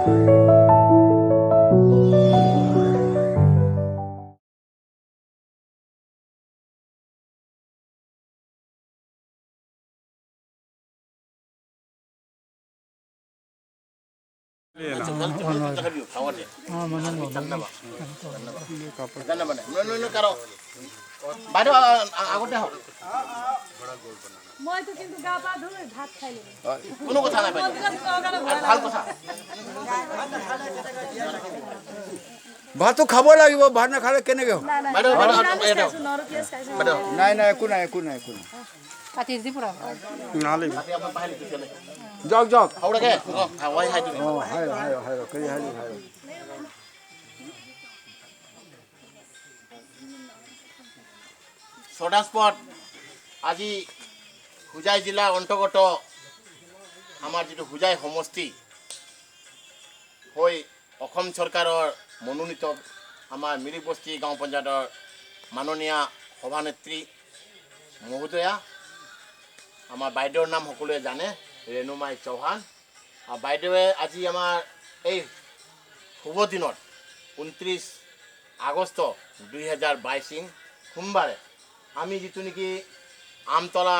বাইদেউ আগতে হওক মইতো কিন্তু গা পা ধুই ভাত খাই ললো কোনো কথা নাই বাইদেউ ভাল কথা ভাতটো খাব লাগিব ভাত নাখালে কেনেকৈ হ'ব বাইদেউ নাই নাই একো নাই একো নাই একো নাই কাটি দি পুৰা যাওক যাওক হাওড়াকে হাওয়াই হাই দিবি অঁ হাই হাই হাই কই হাই হাই ছটাস্পট আজি হুজাই জিলা অন্তৰ্গত আমাৰ যিটো হুজাই সমষ্টি হৈ অসম চৰকাৰৰ মনোনীত আমাৰ মিৰিবস্তি গাঁও পঞ্চায়তৰ মাননীয়া সভানেত্ৰী মহোদয়া আমাৰ বাইদেউৰ নাম সকলোৱে জানে ৰেণুমাই চৌহান আৰু বাইদেৱে আজি আমাৰ এই শুভ দিনত 29 আগষ্ট 2022 সোমবাৰে আমি যিটো নেকি আমতলা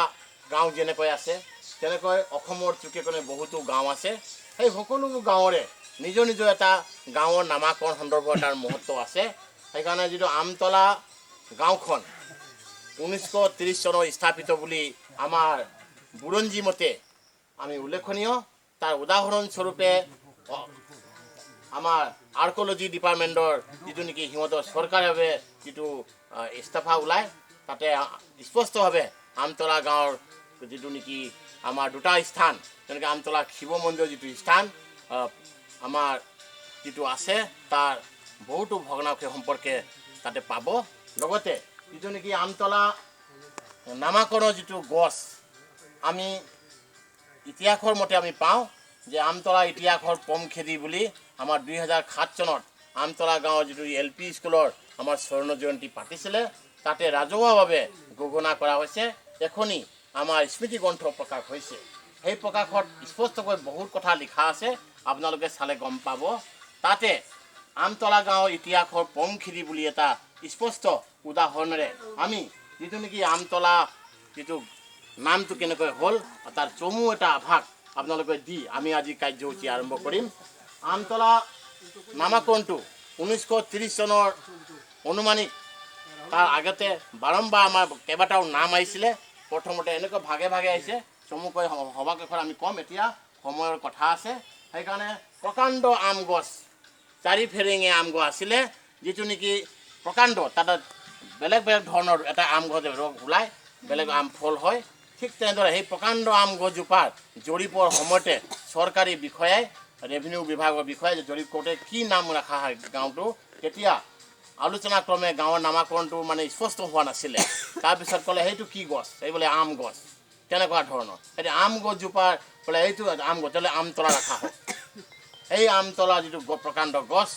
গাঁও যেনেকৈ আছে তেনেকৈ অসমৰ চুকে কোণে বহুতো গাঁও আছে সেই সকলোবোৰ গাঁৱৰে নিজৰ নিজৰ এটা গাঁৱৰ নামাকৰণ সন্দৰ্ভত তাৰ মহত্ব আছে সেইকাৰণে যিটো আমতলা গাঁওখন 1930 চনত স্থাপিত বুলি আমাৰ বুৰঞ্জী মতে আমি উল্লেখনীয় তাৰ উদাহৰণস্বৰূপে আমাৰ আৰ্ক'লজি ডিপাৰ্টমেণ্টৰ যিটো নেকি সিহঁতৰ চৰকাৰীভাৱে যিটো ইস্তফা ওলায় তাতে স্পষ্টভাৱে আমতলা গাঁৱৰ যিটো নেকি আমাৰ দুটা স্থান যেনেকৈ আমতলা শিৱ মন্দিৰৰ যিটো স্থান আমাৰ যিটো আছে তাৰ বহুতো ভগ্নাৱশেষ সম্পৰ্কে তাতে পাব লগতে যিটো নেকি আমতলা নামাকৰণৰ যিটো গছ আমি ইতিহাসৰ মতে আমি পাওঁ যে আমতলা ইতিহাসৰ পমখেদি বুলি আমাৰ 2007 চনত আমতলা গাঁৱৰ যিটো LP স্কুলৰ আমাৰ স্বৰ্ণ জয়ন্তী পাতিছিলে তাতে ৰাজহুৱাভাৱে ঘোষণা কৰা হৈছে এখনি আমাৰ স্মৃতি গ্ৰন্থ প্ৰকাশ হৈছে সেই প্ৰকাশত স্পষ্টকৈ বহুত কথা লিখা আছে আপোনালোকে চালে গম পাব তাতে আমতলা গাঁৱৰ ইতিহাসৰ পমখেদি বুলি এটা স্পষ্ট উদাহৰণেৰে আমি যিটো নেকি আমতলা যিটো নামটো কেনেকৈ হ'ল তাৰ চমু এটা আভাস আপোনালোকে দি আমি আজি কাৰ্যসূচী আৰম্ভ কৰিম আমতলা নামাকৰণটো 1930 চনৰ অনুমানিক তাৰ আগতে বাৰম্বাৰ আমাৰ কেইবাটাও নাম আহিছিলে প্ৰথমতে এনেকৈ ভাগে ভাগে আহিছে চমুকৈ সভাকেইখন আমি ক'ম এতিয়া সময়ৰ কথা আছে সেইকাৰণে প্ৰকাণ্ড আম গছ চাৰি ফেৰেঙে আম গছ আছিলে যিটো নেকি প্ৰকাণ্ড তাত বেলেগ বেলেগ ধৰণৰ এটা আম গছ ওলায় বেলেগ আম ফল হয় ঠিক তেনেদৰে সেই প্ৰকাণ্ড আম গছজোপাৰ জৰীপৰ সময়তে চৰকাৰী বিষয়াই ৰেভিনিউ বিভাগৰ বিষয়াই জৰীপ কৰোঁতে কি নাম ৰখা হয় গাঁওটো তেতিয়া আলোচনাক্ৰমে গাঁৱৰ নামাকৰণটো মানে স্পষ্ট হোৱা নাছিলে তাৰপিছত ক'লে সেইটো কি গছ এই বোলে আম গছ তেনেকুৱা ধৰণৰ এতিয়া আম গছজোপাৰ বোলে এইটো আম গছ তেতিয়াহ'লে আমতলা ৰখা হয় এই আমতলা যিটো প্ৰকাণ্ড গছ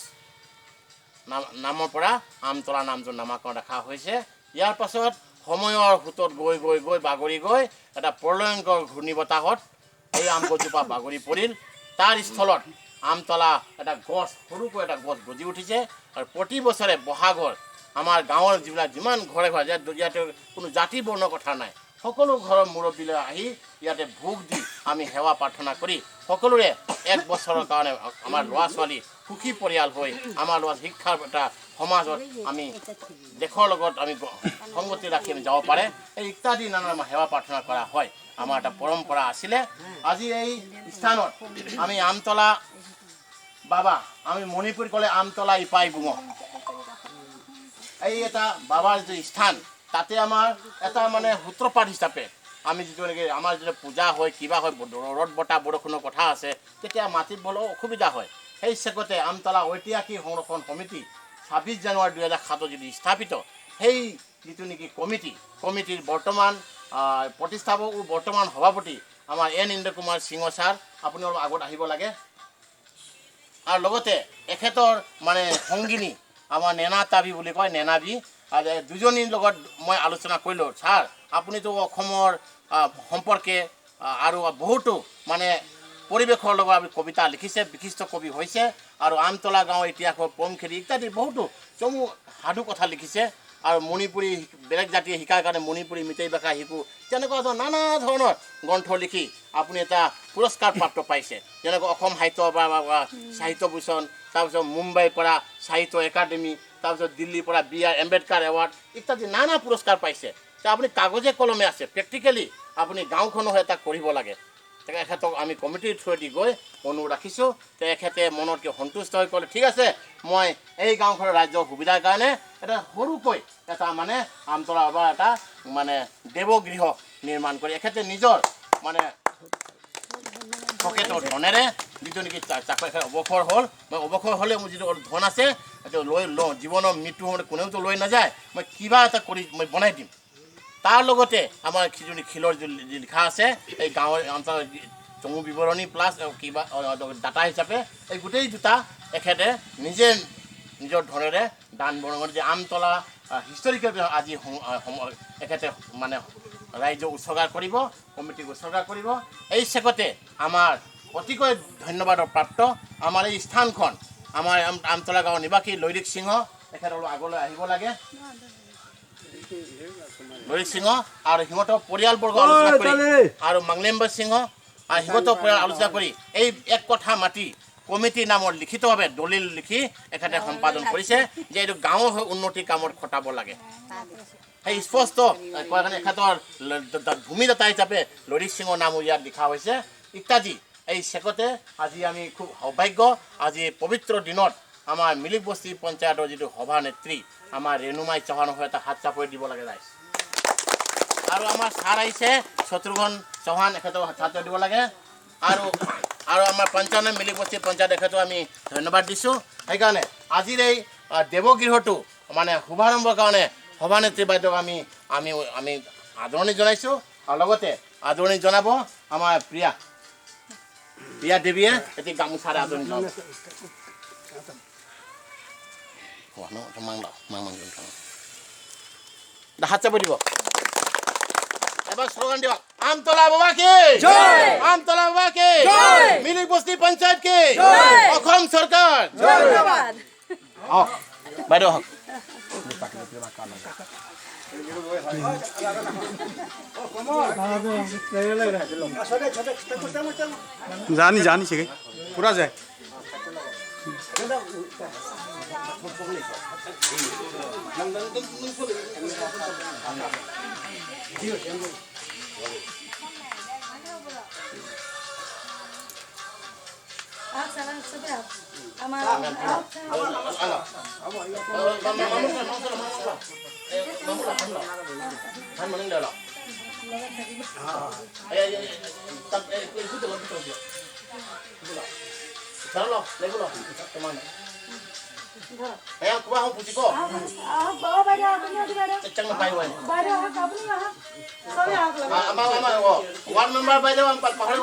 নামৰ পৰা আমতলা নামটো নামাকৰণ ৰখা হৈছে ইয়াৰ পাছত সময়ৰ সোঁতত গৈ গৈ গৈ বাগৰি গৈ এটা প্ৰলয়ংকৰ ঘূৰ্ণী বতাহত এই আম গছজোপা বাগৰি পৰিল তাৰ স্থলত আমতলা এটা গছ সৰুকৈ এটা গছ গজি উঠিছে আৰু প্ৰতি বছৰে বহাগৰ আমাৰ গাঁৱৰ যিমান ঘৰে ঘৰে ইয়াতে কোনো জাতি বৰ্ণৰ কথা নাই সকলো ঘৰৰ মুৰব্বীলৈ আহি ইয়াতে ভোগ দি আমি সেৱা প্ৰাৰ্থনা কৰি সকলোৰে এক বছৰৰ কাৰণে আমাৰ ল'ৰা ছোৱালী সুখী পৰিয়াল হৈ আমাৰ ল'ৰা শিক্ষাৰ এটা সমাজত আমি দেশৰ লগত আমি সংগতি ৰাখি আমি যাব পাৰে এই ইত্যাদি নানান সেৱা প্ৰাৰ্থনা কৰা হয় আমাৰ এটা পৰম্পৰা আছিলে আজি এই স্থানত আমি আমতলা বাবা আমি মণিপুৰ ক'লে আমতলা ইপাই গুঙ এই এটা বাবাৰ যিটো স্থান তাতে আমাৰ এটা মানে সূত্ৰপাত হিচাপে আমি যিটো নেকি আমাৰ যেতিয়া পূজা হয় কিবা হয় ৰ'দ বতাহ বৰষুণৰ কথা আছে তেতিয়া মাটিত বৰ অসুবিধা হয় সেই চেগতে আমতলা ঐতিহাসিক সংৰক্ষণ সমিতি 26 জানুৱাৰী 2007 যদি স্থাপিত সেই যিটো নেকি কমিটিৰ বৰ্তমান প্ৰতিষ্ঠাপক ও বৰ্তমান সভাপতি আমাৰ ইন্দ্ৰ কুমাৰ সিংহ ছাৰ আপুনি অলপ আগত আহিব লাগে আৰু লগতে এখেতৰ মানে সংগিনী আমাৰ নেনা তাবি বুলি কয় নেনাবি আৰু দুজনীৰ লগত মই আলোচনা কৰিলোঁ ছাৰ আপুনিতো অসমৰ সম্পৰ্কে আৰু বহুতো মানে পৰিৱেশৰ লগত আপুনি কবিতা লিখিছে, বিশিষ্ট কবি হৈছে আৰু আমতলা গাঁৱৰ ইতিহাসৰ পমখেদি ইত্যাদি বহুতো চমু সাধু কথা লিখিছে আৰু মণিপুৰী বেলেগ জাতিয়ে শিকাৰ কাৰণে মণিপুৰী মিতেই ভাষা শিকোঁ তেনেকুৱা নানা ধৰণৰ গ্ৰন্থ লিখি আপুনি এটা পুৰস্কাৰ প্ৰাপ্ত পাইছে, যেনেকৈ অসম সাহিত্য সাহিত্য ভূষণ, তাৰপিছত মুম্বাইৰ পৰা সাহিত্য একাডেমি, তাৰপিছত দিল্লীৰ পৰা BR আম্বেদকাৰ এৱাৰ্ড ইত্যাদি নানা পুৰস্কাৰ পাইছে। আপুনি কাগজে কলমে আছে, প্ৰেক্টিকেলি আপুনি গাঁওখনো এটা কৰিব লাগে। তেখেতক আমি কমিটিৰ থ্ৰুৱেদি গৈ অনুৰোধ ৰাখিছোঁ, তেখেতে মনতকৈ সন্তুষ্ট হৈ ক'লে ঠিক আছে, মই এই গাঁওখনৰ ৰাজ্যৰ সুবিধাৰ কাৰণে এটা সৰুকৈ এটা মানে আমতলা এটা মানে দেৱগৃহ নিৰ্মাণ কৰি এখেতে নিজৰ মানে পকেটৰ ধনেৰে যিটো নেকি চাকৰি অৱসৰ হ'ল, মই অৱসৰ হ'লে মোৰ যিটো ধন আছে সেইটো লৈ লওঁ, জীৱনৰ মৃত্যু সময়ত কোনেওতো লৈ নাযায়, মই কিবা এটা কৰি মই বনাই দিম। তাৰ লগতে আমাৰ যিটো শিলৰ যি লিখা আছে এই গাঁৱৰ অঞ্চলৰ চমু বিৱৰণী প্লাছ কিবা ডাটা হিচাপে এই গোটেই দুটা এখেতে নিজে নিজৰ ধনেৰে দান বৰঙণি যে আমতলা হিষ্টৰিকেল আজি এখেতে মানে ৰাইজক উৎসৰ্গা কৰিব, কমিটিক উৎসৰ্গা কৰিব। এই চেগতে আমাৰ অতিকৈ ধন্যবাদৰ প্ৰাপ্ত আমাৰ এই স্থানখন আমাৰ আমতলা গাঁৱৰ নিবাসী লৈৰিক সিংহ, তেখেত অলপ আগলৈ আহিব লাগে। লৈৰিক সিংহ আৰু সিহঁতৰ পৰিয়ালবৰ্গ আলোচনা কৰি আৰু মাংলেম্বৰ সিংহ আৰু সিহঁতৰ পৰিয়াল আলোচনা কৰি এই এক কথা মাতি কমিটিৰ নামত লিখিতভাৱে দলিল লিখি এখেতে সম্পাদন কৰিছে যে এইটো গাঁৱৰ হৈ উন্নতিৰ কামত খটাব লাগে। সেই স্পষ্ট কয় কাৰণে এখেতৰ ভূমিদাতা হিচাপে লৈৰিক সিংহৰ নামো ইয়াত লিখা হৈছে ইত্যাদি। এই চেকতে আজি আমি খুব সৌভাগ্য, আজি পবিত্ৰ দিনত আমাৰ মিলিকবস্তি পঞ্চায়তৰ যিটো সভানেত্ৰী আমাৰ ৰেণুমাই চৌহানৰ হৈ এটা হাত চাপৰি দিব লাগে ৰাইজ। আৰু আমাৰ ছাৰ আহিছে শত্ৰুঘ্ন চৌহান, এখেতক হাত চাপৰি দিব লাগে। আৰু আমাৰ পঞ্চায়ত মিলিকবস্তি পঞ্চায়ত এখেতক আমি ধন্যবাদ দিছোঁ। সেইকাৰণে আজিৰ এই দেৱগৃহটো মানে শুভাৰম্ভৰ কাৰণে সভানেত্ৰী বাইদেউক আমি আমি আমি আদৰণি জনাইছোঁ আৰু লগতে আদৰণি জনাব আমাৰ প্ৰিয়া দেৱীয়ে এটি গামোচাৰে আদৰণি জনাব। হাত চাপৰি দিব, এবাৰ শ্লোগান দিয়ক, আমতলা বাবা কি জয়, আমতলা বাবা কি জয়, মিলিকবস্তি পঞ্চায়ত কি জয়, অসম চৰকাৰ ধন্যবাদ। হওক বাইদেউ হওক। জানি চাগে পুৰা যায়। वार्ड मेंबर বাইদেউ পাহৰি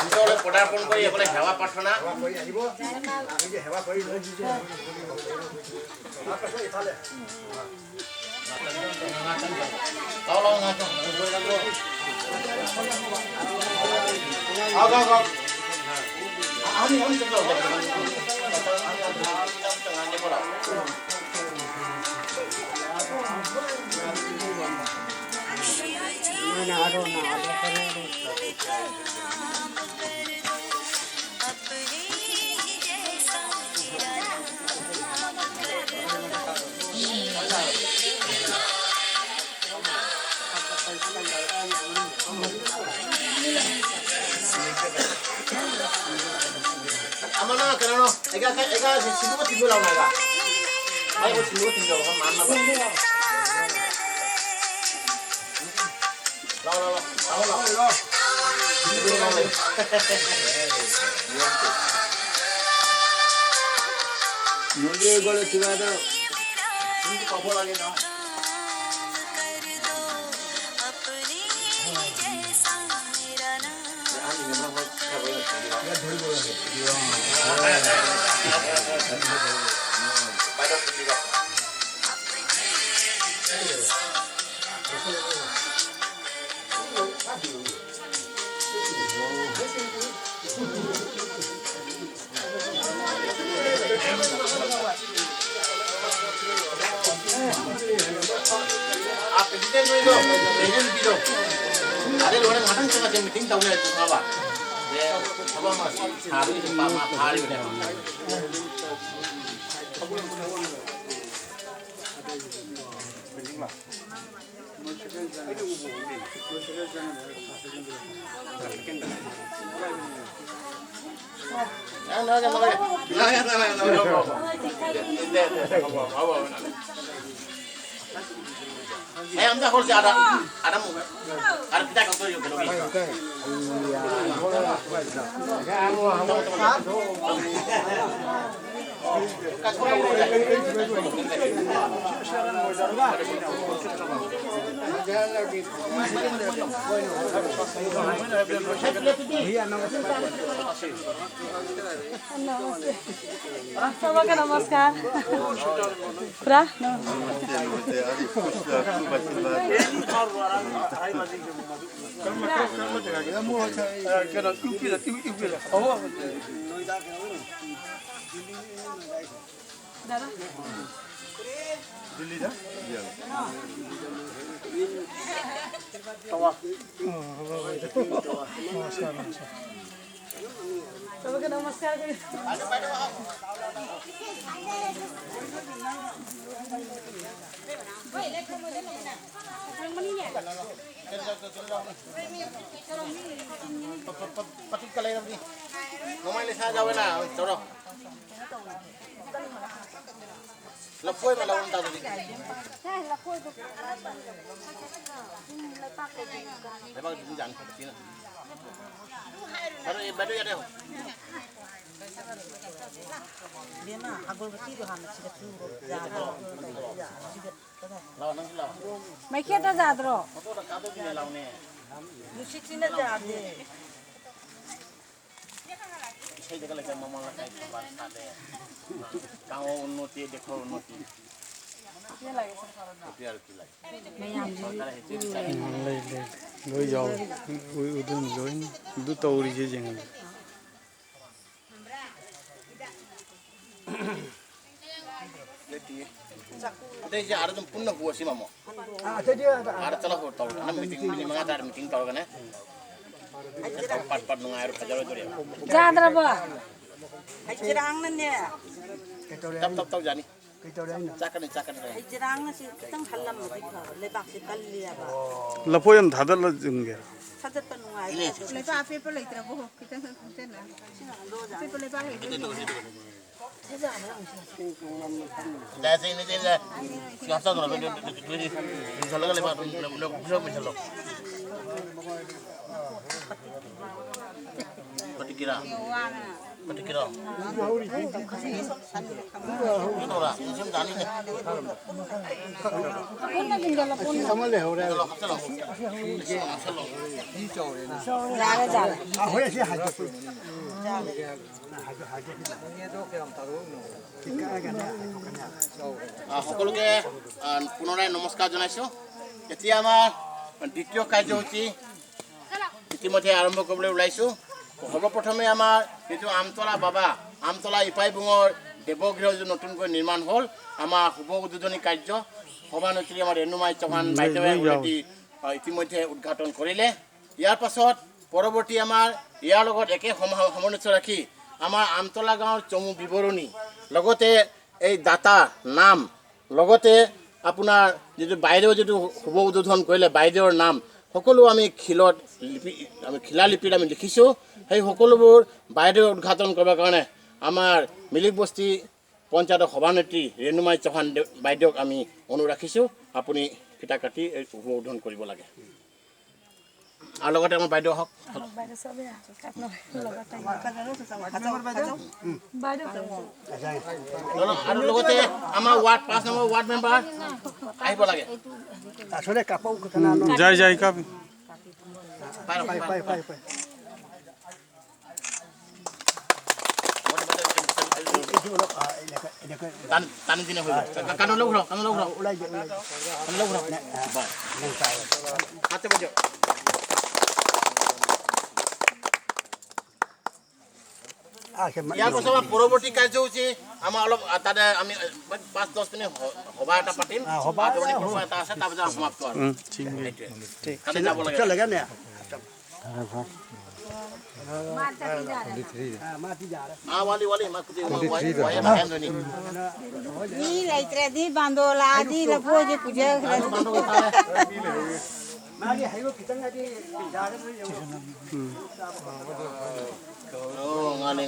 ভিতৰলৈ পদাৰ্পণ কৰি এইফালে সেৱা প্ৰাৰ্থনা Amana kenano ega sibu tibu law naga ay ko sibu tibu ko man na ba la मुझे गले चिवा दो इनकी पापो लगे ना Presiden itu, presiden itu. Ada orang matang sangat yang meeting tahu itu apa? Dia apa mas? Hari itu hari itu. Anda kalau ada kita kau tu juga lagi. सबैको नमस्कार पुरा दादा दिल्ली जा सबैको नमस्कार Patut kalian apa ni? Nomai ni saya jawab lah, coro. Lepoi malah unta tadi. Lepas tu jangan seperti ni. Kalau baru ada. Dia nak agol kecil tu hanya sikat tu. Lawan nanti lawan. मैं के त जाद्रो Foto dah kado ni lawan ni. Musik sini jadi. Saya jaga lagi mama lah kayak kabar kade. Kau unnoti dekho unnoti. के लाग्यो Biar kilai. मैं यहाँ Kalau itu saya. lối giàu udun lối du tàu đi chơi chẳng Ada je ada tu punna buat sih mama. Ada telah buat tahu. Karena meeting mengajar meeting tahu kan? Part mengajar kajar itu dia. जाद्रो बा Hijrang ni. Tahu jani. Cakan. Hijrang ni si kitang halam mesti lebak si kalia ba. लपोयम धादल जंगे Saja penungai. Lepas apa pun lagi terbuka kita kita nak. Apa pun lepas itu. Dah saya ini je. Siapa tu nak tu misalnya kalau lepas bisa misalnya. Patikira. Ini orang, ini jani ni. पुन्ना दिनला पुन्ना जारे जारे সকলোকে পুনরায় নমস্কাৰ জনাইছোঁ। এতিয়া আমাৰ দ্বিতীয় কাৰ্যসূচী ইতিমধ্যে আৰম্ভ কৰিবলৈ ওলাইছোঁ। সৰ্বপ্ৰথমে আমাৰ যিটো আমতলা বাবা আমতলা ইপাই বুঙৰ দেৱগৃহ যিটো নতুনকৈ নিৰ্মাণ হ'ল আমাৰ শুভ উদ্বোধনী কাৰ্য সভানেত্ৰী আমাৰ ৰেণুমাই চৌহান বাইদেৱে অলৰেডি ইতিমধ্যে উদ্ঘাটন কৰিলে। ইয়াৰ পাছত পৰৱৰ্তী আমাৰ ইয়াৰ লগত একে সামঞ্জস্য ৰাখি আমাৰ আমতলা গাঁৱৰ চমু বিৱৰণী লগতে এই দাতা নাম লগতে আপোনাৰ যিটো বাইদেউ যিটো শুভ উদ্বোধন কৰিলে বাইদেউৰ নাম সকলো আমি শিলালিপিত আমি লিখিছোঁ। সেই সকলোবোৰ বাইদেউ উদ্ঘাটন কৰিবৰ কাৰণে আমাৰ মিলিক বস্তি পঞ্চায়তৰ সভানেত্ৰী ৰেণুমাই চৌহান বাইদেউক আমি অনুৰোধ ৰাখিছোঁ আপুনি ফিটা কাটি এই শুভ উদ্বোধন কৰিব লাগে। আৰু লগতে আমাৰ বাইদেউ হওক बाहिर सबै आएको काट्नु बाहिर আৰু লগতে আমাৰ ৱাৰ্ড 5 নম্বৰ ৱাৰ্ড মেম্বাৰ আহিব লাগে। जाय जाय का পাই টানি দিনে হৈ গ'ল কাণলৈ ঘূৰাওক ওলাই যায় কাণলৈ ঘূৰাওক বাই হাতে বজাওক ইয়াৰ পাছত আমাৰ পৰৱৰ্তী কাৰ্যসূচী আমাৰ অলপ তাতে আমি 5-10 মিনিট সভা এটা পাতিম সভা এটা আছে তাৰপিছত সমাপ্ত আৰু তাতে যাব লাগে वाली मैं कुछ Di letra di bandola di la poi puja. oh ngane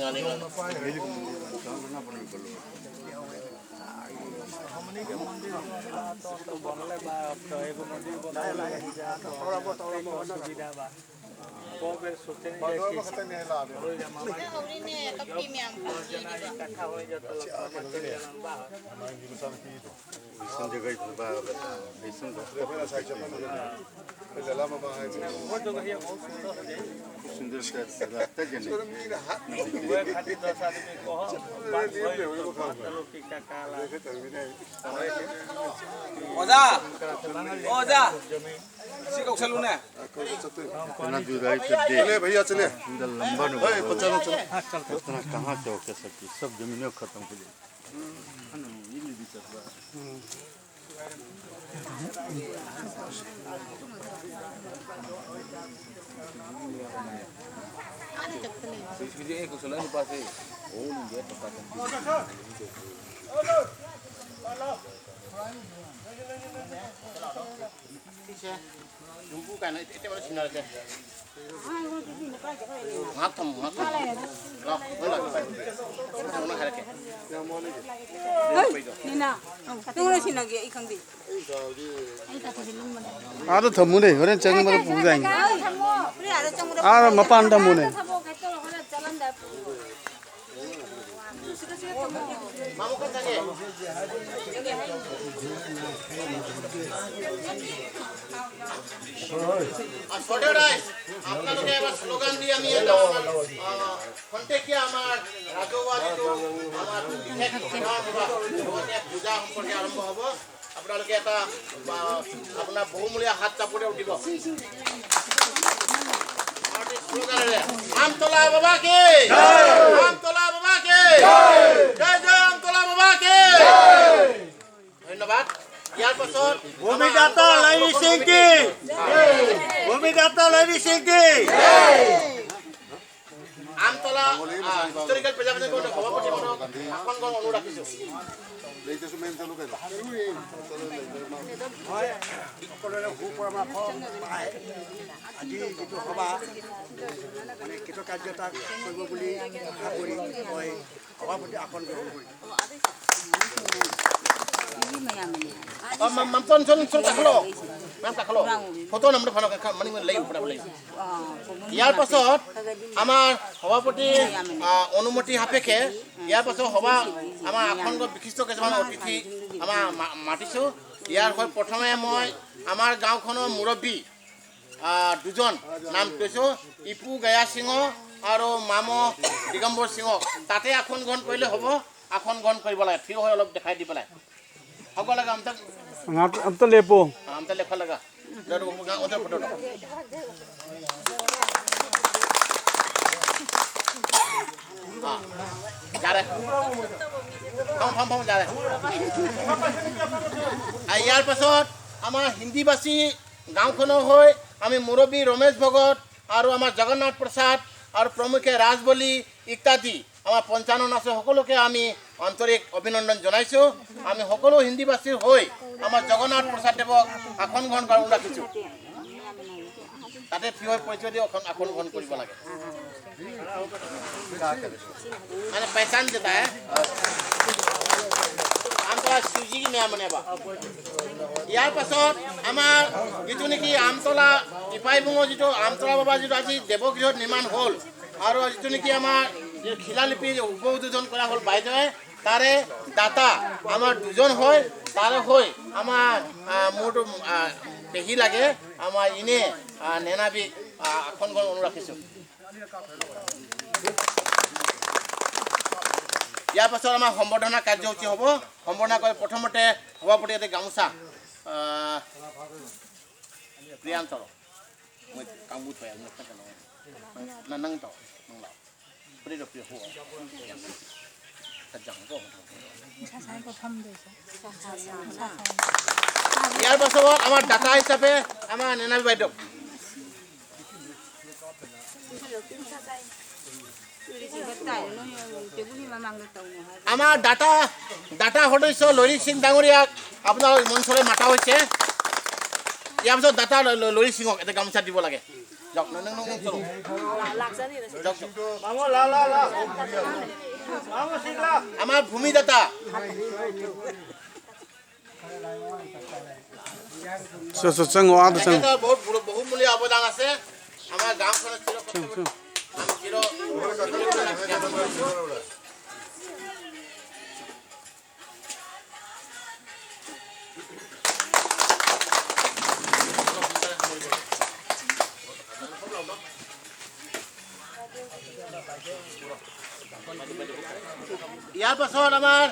Oza, si kau selalu na. चले भैया चले लंबा चलो चलो कहाँ चौक के सकती सब जमीनें खत्म हो गई jumpu kan itu mana sinar je ngatam lo mana hari ke Nina, tunggu sini lagi ikan di. आरो थमुने होरेन चंग मरे पूजा है Pri ada cuma आरो मपान थमुने mamu kan tadi छोटे राय আপনাদের এবার স্লোগান দিয়ে আমি এটা কন্টেক্টে আমার রাজবাড়ি তো আমার পূজা সম্পর্কে আরম্ভ হব আপোনালোকে এটা আপোনাৰ বহুমূলীয়া হাত চাপৰে উঠিব স্লোগানেৰে আমতলা বাবা কি জয় আমতলা বাবা কি জয় জয় আমতলা বাবা কি ধন্যবাদ ইয়াৰ পাছত भूमिदाता लवी सिंह की भूमिदाता लवी सिंह की আমতলা হিষ্টৰিকেল প্ৰেজাৰ্ভেশ্যন কমিটিৰ সভাপতি মহোদয়ক আসনখন অনুৰোধ ৰাখিছোঁ लेते सुमेन चलो कर সকলোৰে সুপৰামৰ্শ পাই আজি যিটো সভা মানে কৃতকাৰ্যতা কৰিব বুলি আশা কৰি মই সভাপতি আসন গ্ৰহণ কৰিম mampun sun kaklo mam kaklo foto namre phano mani lei upra lei ইয়াৰ পাছত আমাৰ সভাপতি অনুমতি সাপেক্ষে ইয়াৰ পাছত সভা আমাৰ আসনগ বিশিষ্ট কিছুমান অতিথি আমাৰ মাতিছো ইয়াৰ হৈ প্ৰথমে মই আমাৰ গাঁওখনৰ মুৰব্বী দুজন নাম কৈছো ইপু গায়া সিংহ আৰু মাম দিগম্বৰ সিংহ তাতে আসন গ্ৰহণ কৰিলে হ'ব আসন গ্ৰহণ কৰিব লাগে থিয় হৈ অলপ দেখাই দি পেলাই হ'ব লাগে अब तो लेपो आमचा लेखा लगा जर उधर फोटो जा रहे हम जा रहे ইয়াৰ পাছত আমাৰ হিন্দীভাষী গাঁওখনৰ হৈ আমি মুৰব্বী ৰমেশ ভগত আৰু আমাৰ জগন্নাথ প্ৰসাদ আৰু প্ৰমুখে ৰাজবলি ইত্যাদি আমাৰ পঞ্চানন আছে সকলোকে আমি আন্তৰিক অভিনন্দন জনাইছোঁ আমি সকলো হিন্দীভাষীৰ হৈ আমাৰ জগন্নাথ প্ৰসাদ দেৱক আসন গ্ৰহণ কৰা ৰাখিছোঁ তাতে থিয় পৰিচয় দি আসন গ্ৰহণ কৰিব লাগে মানে পহচান দেতা है আমতলা শিৱজী কি নাম মানে ইয়াৰ পাছত আমাৰ যিটো নেকি আমতলা ইপাইবুঙৰ যিটো আমতলা বাবা যিটো আজি দেৱগৃহত নিৰ্মাণ হ'ল আৰু যিটো নেকি আমাৰ শিলালিপি উপ উদ্বোধন কৰা হ'ল বাইদেৱে তাৰে দাতা আমাৰ দুজন হয় তাৰে হৈ আমাৰ মোৰটো পেহী লাগে আমাৰ ইনে নেনাবি আসনখন অনুৰাখিছোঁ ইয়াৰ পাছত আমাৰ সম্বৰ্ধনা কাৰ্যসূচী হ'ব সম্বৰ্ধনা কৰি প্ৰথমতে সভাপতি এটি গামোচা প্ৰিয়ান্ত মই কামবোৰ থৈ নং তও নংলাও প্ৰিয় প্ৰিয় হ'ব ইয়াৰ পাছত আমাৰ দাতা হিচাপে আমাৰ নেনাবী বাইদেউ আমাৰ দাতা সদস্য লৰি সিং ডাঙৰীয়াক আপোনাৰ মঞ্চলৈ মাতা হৈছে ইয়াৰ পিছত দাতা লৰি সিঙক এটা গামোচা দিব লাগে যাওক আমাৰ ভূমিদাতা বহুমূলীয়া অৱদান আছে আমাৰ গাঁওখনত ইয়াৰ পাছত আমাৰ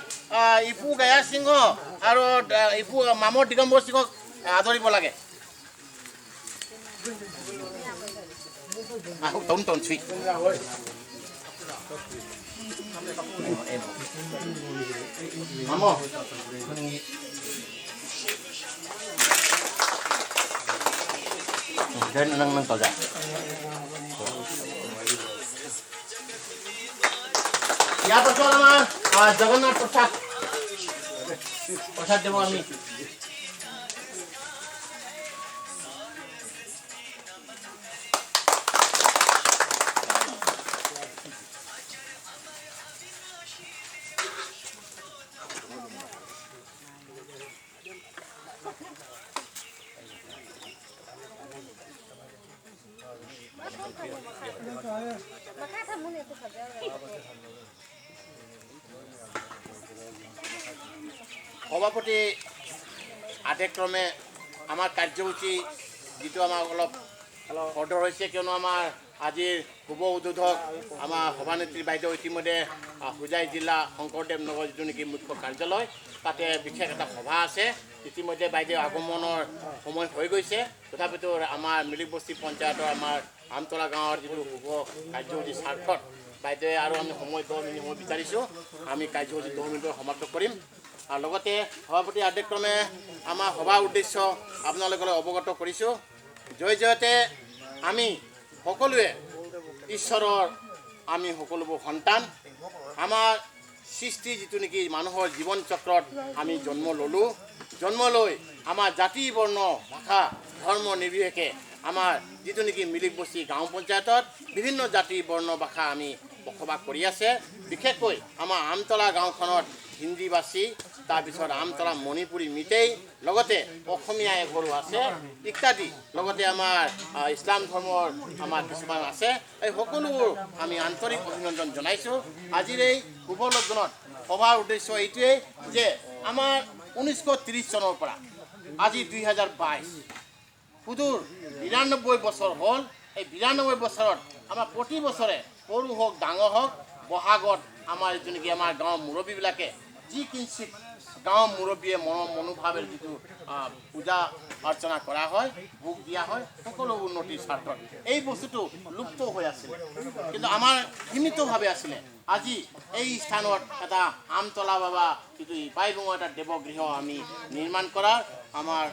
ইপু গায়া সিংহ আৰু ইপু মামৰ দিগম্বৰ সিংহক আদৰিব লাগে ইয়াৰ পাছত আমাৰ জগন্নাথ প্ৰসাদ দেব আমি সভাপতি আদেশক্ৰমে আমাৰ কাৰ্যসূচী যিটো আমাৰ অলপ অৰ্ডাৰ হৈছে কিয়নো আমাৰ আজিৰ শুভ উদ্বোধক আমাৰ সভানেত্ৰী বাইদেউ ইতিমধ্যে হোজাই জিলা শংকৰদেৱ নগৰ যিটো নেকি মুখ্য কাৰ্যালয় তাতে বিশেষ এটা সভা আছে ইতিমধ্যে বাইদেউ আগমনৰ সময় হৈ গৈছে তথাপিতো আমাৰ মিলিকবস্তি পঞ্চায়তৰ আমাৰ আমতলা গাঁৱৰ যিটো শুভ কাৰ্যসূচী স্বাৰ্থত বাইদেৱে আৰু আমি সময় 10 মিনিট সময় বিচাৰিছোঁ আমি কাৰ্যসূচী 10 মিনিটত সমাপ্ত কৰিম আৰু লগতে সভাপতি আদেশক্ৰমে আমাৰ সভাৰ উদ্দেশ্য আপোনালোকলৈ অৱগত কৰিছোঁ জয়তে আমি সকলোৱে ঈশ্বৰৰ আমি সকলোবোৰ সন্তান আমাৰ সৃষ্টি যিটো নেকি মানুহৰ জীৱন চক্ৰত আমি জন্ম ল'লোঁ জন্ম লৈ আমাৰ জাতি বৰ্ণ ভাষা ধৰ্ম নিৰ্বিশেষে আমাৰ যিটো নেকি মিলিকবস্তি গাঁও পঞ্চায়তত বিভিন্ন জাতি বৰ্ণ ভাষা আমি বসবাস কৰি আছে বিশেষকৈ আমাৰ আমতলা গাঁওখনত হিন্দীভাষী তাৰপিছত আমতলা মণিপুৰী মিতেই লগতে অসমীয়া এঘৰো আছে ইত্যাদি লগতে আমাৰ ইছলাম ধৰ্মৰ আমাৰ কিছুমান আছে এই সকলোবোৰ আমি আন্তৰিক অভিনন্দন জনাইছোঁ আজিৰ এই শুভ লগ্নত সভাৰ উদ্দেশ্য এইটোৱেই যে আমাৰ 1930 চনৰ পৰা আজি 2022 সুদূৰ 92 বছৰ হ'ল এই 92 বছৰত আমাৰ প্ৰতি বছৰে সৰু হওক ডাঙৰ হওক বহাগত আমাৰ যিটো নেকি আমাৰ গাঁৱৰ মুৰব্বীবিলাকে যি কিঞ্চিত গাঁৱৰ মুৰব্বীয়ে মনোভাৱেৰে যিটো পূজা অৰ্চনা কৰা হয় ভোগ দিয়া হয় সকলো উন্নতিৰ স্বাৰ্থত এই বস্তুটো লুপ্ত হৈ আছিলে কিন্তু আমাৰ সীমিতভাৱে আছিলে আজি এই স্থানত এটা আমতলা বাবা যিটো ইপাইবুঙৰ এটা দেৱগৃহ আমি নিৰ্মাণ কৰাৰ আমাৰ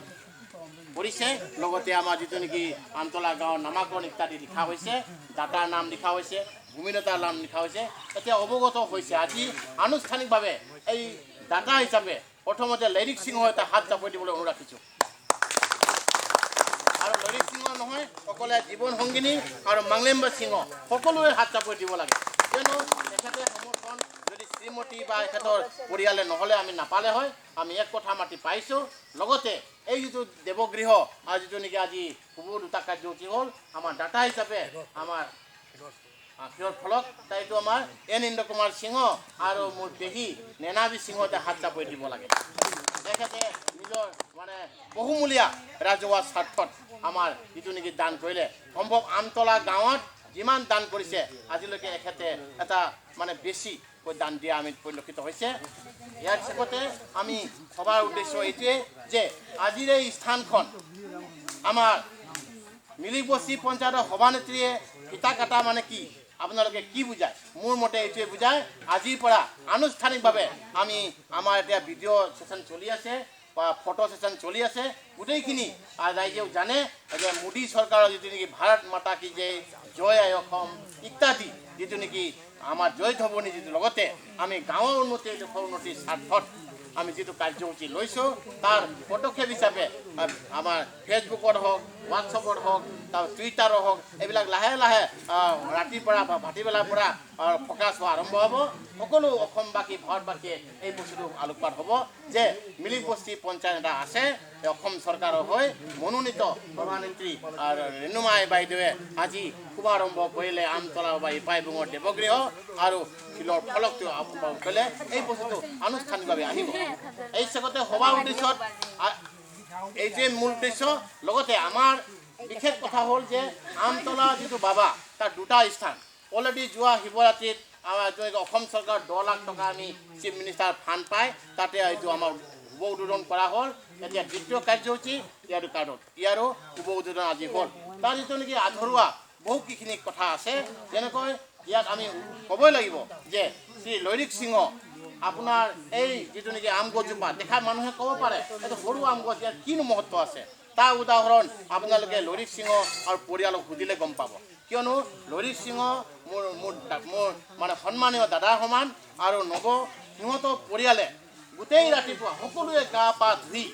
কৰিছে লগতে আমাৰ যিটো নেকি আমতলা গাঁৱৰ নামাকৰণ ইত্যাদি লিখা হৈছে দাতাৰ নাম লিখা হৈছে ভূমিদাতাৰ নাম লিখা হৈছে এতিয়া অৱগত হৈছে আজি আনুষ্ঠানিকভাৱে এই দাতা হিচাপে প্ৰথমতে লৰিক সিংহ এটা হাত চাপৰি দিবলৈ অনুৰোধ ৰাখিছোঁ আৰু লৰিক সিংহ নহয় সকলে জীৱন সংগিনী আৰু মাংলেম্বা সিংহ সকলোৱে হাত চাপৰি দিব লাগে কিয়নো তেখেতে সমৰ্থন যদি শ্ৰীমতী বা এখেতৰ পৰিয়ালে নহ'লে আমি নাপালে হয় আমি এক কথা মাতি পাইছোঁ লগতে এই যিটো দেৱগৃহ আৰু যিটো নেকি আজি শুভ দুটা কাৰ্যসূচী হ'ল আমাৰ দাতা হিচাপে আমাৰ কিহৰ ফলক তাইটো আমাৰ এন ইন্দ্ৰ কুমাৰ সিংহ আৰু মোৰ পেহী নেনাবী সিংহতে হাত চাপৰি দিব লাগে তেখেতে নিজৰ মানে বহুমূলীয়া ৰাজহুৱা স্বাৰ্থত আমাৰ যিটো নেকি দান কৰিলে সম্ভৱ আমতলা গাঁৱত যিমান দান কৰিছে আজিলৈকে এখেতে এটা মানে বেছি দান দিয়া আমি পৰিলক্ষিত হৈছে। ইয়াৰ পিছতে আমি সভাৰ উদ্দেশ্য এইটোৱে যে আজিৰ এই স্থানখন আমাৰ মিলিবস্তি পঞ্চায়তৰ সভানেত্ৰীয়ে ফিতা কাটা মানে কি আপোনালোকে কি বুজায়? মোৰ মতে এইটোৱে বুজায় আজিৰ পৰা আনুষ্ঠানিকভাৱে আমি আমাৰ এতিয়া ভিডিঅ' ছেশ্যন চলি আছে বা ফটো ছেশ্যন চলি আছে। গোটেইখিনি ৰাইজেও জানে যে মোদী চৰকাৰৰ যিটো নেকি ভাৰত মাতা কি যে জয় আই অসম ইত্যাদি যিটো নেকি আমাৰ জয় ধ্বনি যিটো লগতে আমি গাঁৱৰ উন্নতি দেশৰ উন্নতিৰ স্বাৰ্থত আমি যিটো কাৰ্যসূচী লৈছোঁ তাৰ পদক্ষেপ হিচাপে আমাৰ ফেচবুকত হওক হোৱাটছআপত হওক তাৰ টুইটাৰত হওক এইবিলাক লাহে লাহে ৰাতিৰ পৰা বা ভাটিবেলাৰ পৰা প্ৰকাশ হোৱা আৰম্ভ হ'ব। সকলো অসমবাসী ভাৰতবাসীয়ে এই বস্তুটো আলোকপাত হ'ব যে মিলিবস্তি পঞ্চায়ত এটা আছে অসম চৰকাৰৰ হৈ মনোনীত সভানেত্ৰী ৰেণুমাই বাইদেৱে আজি শুভাৰম্ভ কৰিলে আমতলা বা ইপাইবুঙৰ দেৱগৃহ আৰু শিলৰ ফলকটো কৰিলে এই বস্তুটো আনুষ্ঠানিকভাৱে আহিব। এই চেগতে সভাৰ উদ্দেশ্যত এইটোৱে মূল উদ্দেশ্য। লগতে আমাৰ বিশেষ কথা হ'ল যে আমতলা যিটো বাবা তাৰ দুটা স্থান অলৰেডি যোৱা শিৱৰাত্ৰিত অসম চৰকাৰৰ 10 লাখ টকা আমি চিফ মিনিষ্টাৰ ফাণ্ড পাই তাতে এইটো আমাৰ শুভ উদ্বোধন কৰা হ'ল। এতিয়া দ্বিতীয় কাৰ্যসূচী ইয়াৰো শুভ উদ্বোধন আজি হ'ল। তাৰ যিটো নেকি আধৰুৱা বহুকেইখিনি কথা আছে। যেনেকৈ ইয়াত আমি ক'বই লাগিব যে শ্ৰী লৈৰিক সিংহ আপোনাৰ এই যিটো নেকি আম গছজোপা দেখা মানুহে ক'ব পাৰে এইটো সৰু আম গছ, ইয়াত কিনো মহত্ব আছে তাৰ উদাহৰণ আপোনালোকে লৈৰিক সিংহ আৰু পৰিয়ালক সুধিলে গম পাব। কিয়নো লৈৰিক সিংহ মোৰ মানে সন্মানীয় দাদাৰ সমান আৰু সিহঁতৰ পৰিয়ালে গোটেই ৰাতিপুৱা সকলোৱে গা পা ধুই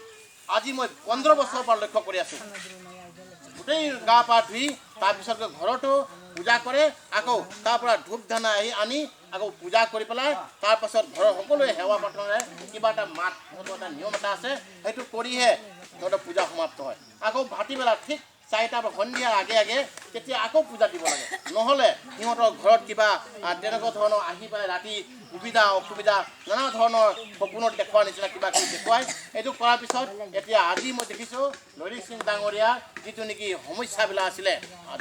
আজি মই 15 বছৰৰ পৰা লক্ষ্য কৰি আছোঁ গোটেই গা পা ধুই তাৰপিছত ঘৰতো পূজা কৰে, আকৌ তাৰ পৰা ধূপ ধানা আনি আকৌ পূজা কৰি পেলাই তাৰপাছত ঘৰৰ সকলোৱে সেৱা প্ৰাৰ্থনাৰে কিবা এটা এটা নিয়ম এটা আছে সেইটো কৰিহে সিহঁতৰ পূজা সমাপ্ত হয়। আকৌ ভাটিবেলা ঠিক 4টা বা সন্ধিয়াৰ আগে আগে তেতিয়া আকৌ পূজা দিব লাগে, নহ'লে সিহঁতৰ ঘৰত কিবা তেনেকুৱা ধৰণৰ আহি পেলাই ৰাতি সুবিধা অসুবিধা নানা ধৰণৰ সপোনত দেখুৱাৰ নিচিনা কিবা কিবি দেখুৱায়। এইটো কৰাৰ পিছত এতিয়া আজি মই দেখিছোঁ লৈৰিক সিং ডাঙৰীয়াৰ যিটো নেকি সমস্যাবিলাক আছিলে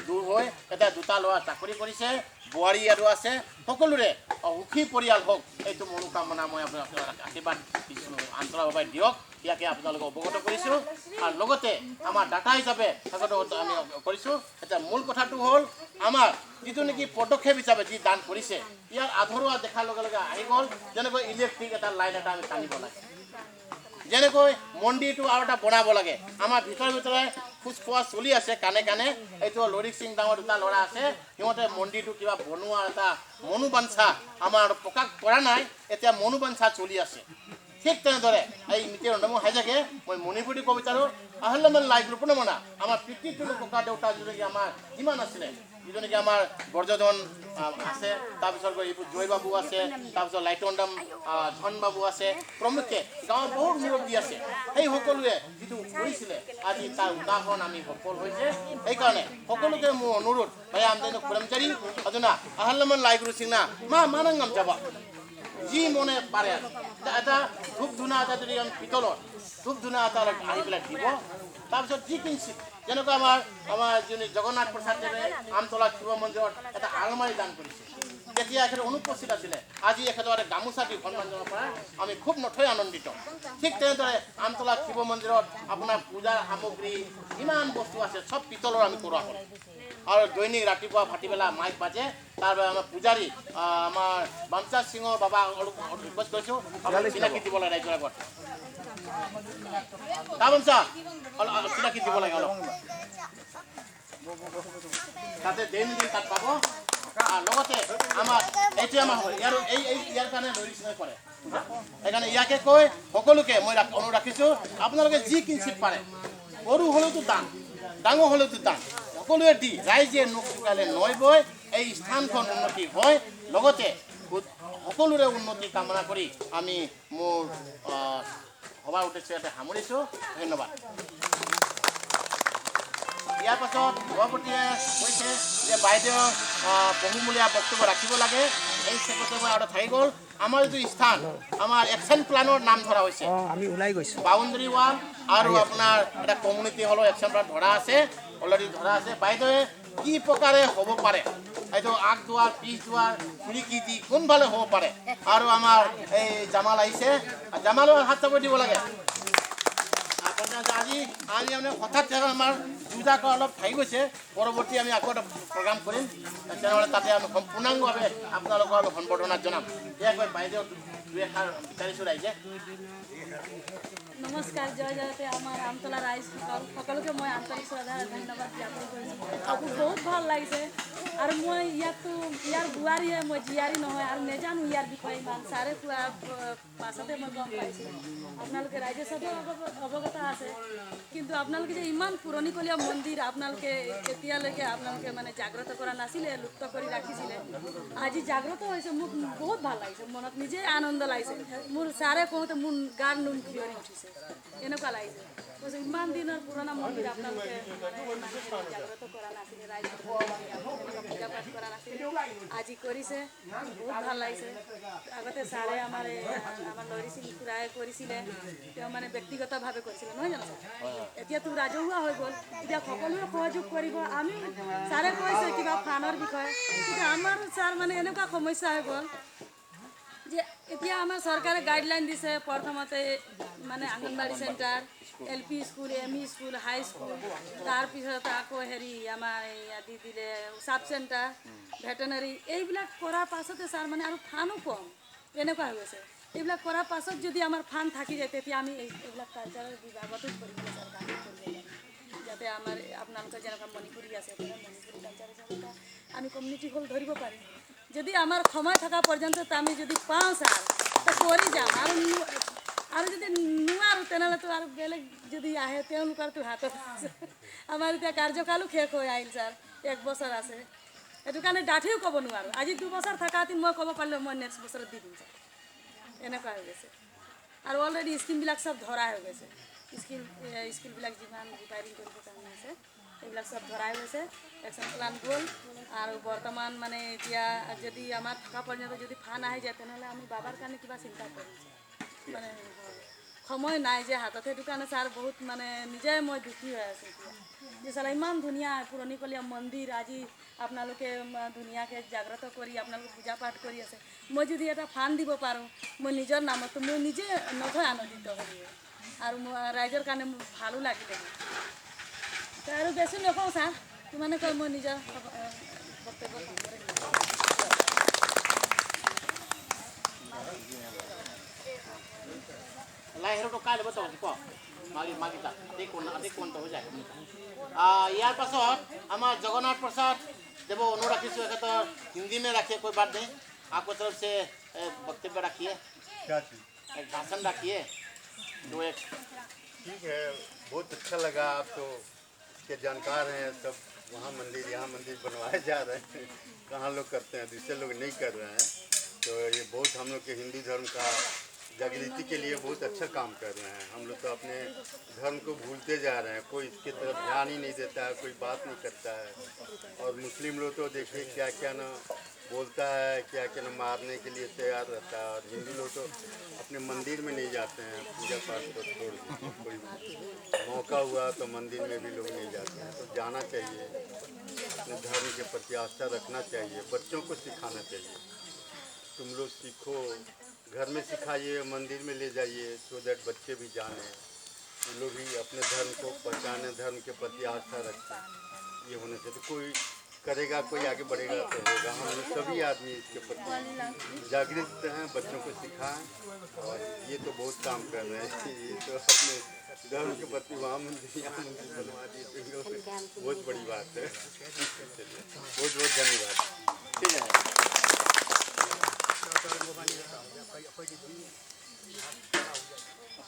দূৰ হৈ এতিয়া 2টা ল'ৰা চাকৰি কৰিছে, বোৱাৰী আৰু আছে, সকলোৰে সুখী পৰিয়াল হওক এইটো মনোকামনা মই আপোনালোকক আশীৰ্বাদ দিছোঁ। আন্তৰিকভাৱে দিয়ক ইয়াকে আপোনালোকক অৱগত কৰিছোঁ। আৰু লগতে আমাৰ ডাটা হিচাপে আমি কৰিছোঁ। এতিয়া মূল কথাটো হ'ল আমাৰ যিটো নেকি পদক্ষেপ হিচাপে যি দান কৰিছে ইয়াৰ আধৰুৱা দেখাৰ লগে লগে আহি গ'ল। যেনেকৈ ইলেক্ট্ৰিক এটা লাইন এটা আমি টানিব লাগে, যেনেকৈ মন্দিৰটো আৰু এটা বনাব লাগে। আমাৰ ভিতৰে খোজ পোৱা চলি আছে কাণে কাণে। এইটো লৈৰিক সিং ডাঙৰ 2টা ল'ৰা আছে, সিহঁতে মন্দিৰটো কিবা বনোৱাৰ এটা মনোবাঞ্ছা আমাৰ প্ৰকাশ কৰা নাই, এতিয়া মনোবাঞ্ছা চলি আছে। ঠিক তেনেদৰে এই মিতিৰ মই হাইজাকে মই মণিপুৰী কবিতাৰো আহল্যমান লাই ৰূপণ মনা আমাৰ পিতৃতুল্য ককা দেউতা যিটো নেকি আমাৰ যিমান আছিলে যিটো নেকি আমাৰ বৰ্জধন আছে, তাৰপিছত এইবোৰ জয় বাবু আছে, তাৰপিছত লাইটনদাম ধন বাবু আছে, প্ৰমুখ্যে গাঁৱৰ বহুত মুৰব্বী আছে। সেই সকলোৱে যিটো কৰিছিলে আজি তাৰ উদাহৰণ আমি সফল হৈছে। সেইকাৰণে সকলোকে মোৰ অনুৰোধ ভাই আমদানি কৰ্মচাৰী অজনা আহল্যমান লাই গুৰু সিংনা মানাংগাম যাবা যি মনে পাৰে এটা ধূপ ধূনা এটা যদি আমি পিতলৰ ধূপ ধূনা এটা আহি পেলাই দিব। তাৰপিছত যি কিঞ্চিত যেনেকৈ আমাৰ যিনি জগন্নাথ প্ৰসাদ দেৱে আমতলা শিৱ মন্দিৰত এটা আলমাৰি দান কৰিছে, তেতিয়া এখেত অনুপস্থিত আছিলে, আজি এখেতৰ গামোচা দি সন্মান জনাব পৰা আমি খুব নথৈ আনন্দিত। ঠিক তেনেদৰে আমতলা শিৱ মন্দিৰত আপোনাৰ পূজাৰ সামগ্ৰী যিমান বস্তু আছে চব পিতলৰ আমি কৰোৱা হ'ল। আৰু দৈনিক ৰাতিপুৱা ভাটিবেলা মাইক বাজে, তাৰ বাবে আমাৰ পূজাৰী আমাৰ বামচা সিংহ বাবা অলপ ৰিকুৱেষ্ট কৰিছোঁ চিনাকি দিব লাগে ৰাইজৰ আগত। বামচা চিনাকি দিব লাগে অলপ, তাতে দৈনন্দিন তাত পাব। লগতে আমাৰ এইটোৱে আমাৰ হয় ইয়াৰ কাৰণে লৈৰিক সিংহে কৰে। সেইকাৰণে ইয়াকে কৈ সকলোকে মই অনুৰোধ ৰাখিছোঁ আপোনালোকে যি কিঞ্চিত পাৰে, সৰু হ'লেওতো দান ডাঙৰ হ'লেওতো দান সকলোৱে দি ৰাইজে নোক চুকালে নৈ বৈ এই স্থানখন উন্নতি হয়। লগতে সকলোৰে উন্নতি কামনা কৰি আমি মোৰ সভাৰ উদ্দেশ্য ইয়াতে সামৰিছোঁ। ধন্যবাদ। ইয়াৰ পাছত সভাপতিয়ে কৈছে যে বাইদেউ বহুমূলীয়া বক্তব্য ৰাখিব লাগে। এই চেপতে মই আৰু থাকি গ'ল আমাৰ যিটো স্থান আমাৰ একশ্যন প্লানৰ নাম ধৰা হৈছে, আমি ওলাই গৈছোঁ বাউণ্ডাৰী ৱাল আৰু আপোনাৰ এটা কমিউনিটি হলৰ একশ্যন প্লান ধৰা আছে, অলৰেডি ধৰা আছে। বাইদেৱে কি প্ৰকাৰে হ'ব পাৰে এইটো আগ দুৱাৰ পিছ দুৱাৰ খিৰিকী দি কোনফালে হ'ব পাৰে আৰু আমাৰ এই জামাল আহিছে জামালো হাত চাপৰি দিব লাগে আজি আমি মানে হঠাৎ আমাৰ যুঁজাটো অলপ থাকি গৈছে পৰৱৰ্তী আমি আকৌ এটা প্ৰগ্ৰাম কৰিম তেনেহ'লে তাতে আমি সম্পূৰ্ণাংগভাৱে আপোনালোকক আমি সম্বৰ্ধনা জনাম ইয়াকৈ বাইদেউ দুই এষাৰ বিচাৰিছোঁ ৰাইজে নমস্কাৰ জয় জয়তে আমাৰ আমতলা ৰাইজ সকলোকে মই আন্তৰিক শ্ৰদ্ধা ধন্যবাদ জ্ঞাপন কৰিছোঁ আৰু বহুত ভাল লাগিছে আৰু মই ইয়াতো ইয়াৰ বোৱাৰীহে মই জীয়াৰী নহয় আৰু নেজানো ইয়াৰ বিষয়ে ইমান ছাৰে কোৱাৰ পাছতে মই গম পাইছোঁ আপোনালোকে ৰাইজে চবেই অৱগত আছে কিন্তু আপোনালোকে যে ইমান পুৰণিকলীয়া মন্দিৰ আপোনালোকে এতিয়ালৈকে আপোনালোকে মানে জাগ্ৰত কৰা নাছিলে লুপ্ত কৰি ৰাখিছিলে আজি জাগ্ৰত হৈছে মোক বহুত ভাল লাগিছে মনত নিজেই আনন্দ লাগিছে মোৰ ছাৰে কওঁতে মোৰ গাৰ নোম শিয়ৰি উঠিছে এনেকুৱা লাগিছে কৈছে ইমান দিনৰ পুৰণা মন্দিৰ আপোনালোকে জাগ্ৰত কৰা নাছিলে ৰাইজ পূজা পাঠ কৰা নাছিলে আজি কৰিছে বহুত ভাল লাগিছে আগতে ছাৰে আমাৰ লৰি সিং খুৰাই কৰিছিলে তেওঁ মানে ব্যক্তিগতভাৱে কৰিছিলে নহয় জানো এতিয়াতো ৰাজহুৱা হৈ গ'ল এতিয়া সকলোৱে সহযোগ কৰিব আমি ছাৰে কৈছে কিবা ফাণ্ডৰ বিষয়ে কিন্তু আমাৰ ছাৰ মানে এনেকুৱা সমস্যা হৈ গ'ল যে এতিয়া আমাৰ চৰকাৰে গাইডলাইন দিছে প্ৰথমতে মানে anganwadi centre LP school ME school high school তাৰপিছত আকৌ আমাৰ দি দিলে চাব চেণ্টাৰ ভেটেনাৰী এইবিলাক কৰাৰ পাছতে ছাৰ মানে আৰু ফাণ্ডো কম এনেকুৱা হৈ গৈছে এইবিলাক কৰাৰ পাছত যদি আমাৰ ফাণ্ড থাকি যায় তেতিয়া আমি এইবিলাক কালচাৰৰ বিভাগতো কৰিবলৈ ছাৰ কাম কৰিব যাতে আমাৰ আপোনালোকৰ যেনেকুৱা মণিপুৰী আছে মণিপুৰী কালচাৰ আমি কমিউনিটি হল ধৰিব পাৰিম যদি আমাৰ সময় থকা পৰ্যন্ত আমি যদি পাওঁ ছাৰ তো কৰি যাম আৰু যদি নোৱাৰোঁ তেনেহ'লেতো আৰু বেলেগ যদি আহে তেওঁলোকৰতো হাতত আছে আমাৰ এতিয়া কাৰ্যকালো শেষ হৈ আহিল ছাৰ 1 বছৰ আছে সেইটো কাৰণে ডাঠিও ক'ব নোৱাৰোঁ আজি 2 বছৰ থকাহেঁতেন মই ক'ব পাৰিলোঁ মই নেক্সট বছৰত দি দিম ছাৰ এনেকুৱা হৈ গৈছে আৰু অলৰেডি স্কিমবিলাক চব ধৰা হৈ গৈছে স্কুলবিলাক যিমান ৰিপেয়াৰিং কৰিব কাৰণে আছে এইবিলাক চব ধৰাই গৈছে একশ্যন প্লান গ'ল আৰু বৰ্তমান মানে এতিয়া যদি আমাৰ থকা পৰ্যন্ত যদি ফাণ্ড আহি যায় তেনেহ'লে আমি বাবাৰ কাৰণে কিবা চিন্তা কৰিম মানে সময় নাই যে হাতত সেইটো কাৰণে ছাৰ বহুত মানে নিজে মই দুখী হৈ আছোঁ এতিয়া যে ছাৰ ইমান ধুনীয়া পুৰণিকলীয়া মন্দিৰ আজি আপোনালোকে ধুনীয়াকৈ জাগ্ৰত কৰি আপোনালোকে পূজা পাঠ কৰি আছে মই যদি এটা ফাণ্ড দিব পাৰোঁ মই নিজৰ নামতো মই নিজে নথৈ আনন্দিত হ'লোঁ আৰু মই ৰাইজৰ কাৰণে মোৰ ভালো লাগিলে আৰু বেছি নকওঁ ছাৰ কিমানে কয় মই নিজৰ বক্তব্য লাই হেৰটো কাই ল'ব তই ক মাগি তাক কোন হৈ যায় ইয়াৰ পাছত আমাৰ জগন্নাথ প্ৰসাদ देव অনুৰোধ राखिसु एखतर हिंदी में रखिए कोई बात नहीं आपको तरफ से वक्तव्य रखिए क्या चीज़ एक भाषण रखिए जो एक ठीक है बहुत अच्छा लगा आप तो इसके जानकार हैं सब वहाँ मंदिर यहाँ मंदिर बनवाए जा रहे हैं कहाँ लोग करते हैं दूसरे लोग नहीं कर रहे हैं तो ये बहुत हम लोग के हिंदू धर्म का जागृति के लिए बहुत अच्छा काम कर रहे हैं हम लोग तो अपने धर्म को भूलते जा रहे हैं कोई इसके तरफ ध्यान ही नहीं देता है कोई बात नहीं करता है और मुस्लिम लोग तो देखिए क्या क्या ना बोलता है क्या क्या ना मारने के लिए तैयार रहता है और हिंदू लोग तो अपने मंदिर में नहीं जाते हैं पूजा पाठ को छोड़ कोई मौका हुआ तो मंदिर में भी लोग नहीं जाते हैं तो जाना चाहिए अपने धर्म के प्रति आस्था रखना चाहिए बच्चों को सिखाना चाहिए तुम लोग सीखो घर में सिखाइए मंदिर में ले जाइए सो दैट बच्चे भी जाने वो लोग भी अपने धर्म को पहचाने धर्म के प्रति आस्था रखें ये होने से तो कोई करेगा कोई आगे बढ़ेगा तो होगा हम लोग सभी आदमी इसके प्रति जागृत हैं बच्चों को सिखाएं और ये तो बहुत काम कर रहे हैं ये तो अपने धर्म के प्रति वहाँ मंदिर यहाँ मंदिर बनवा दिए तो बहुत बड़ी बात है बहुत बहुत धन्यवाद ठीक है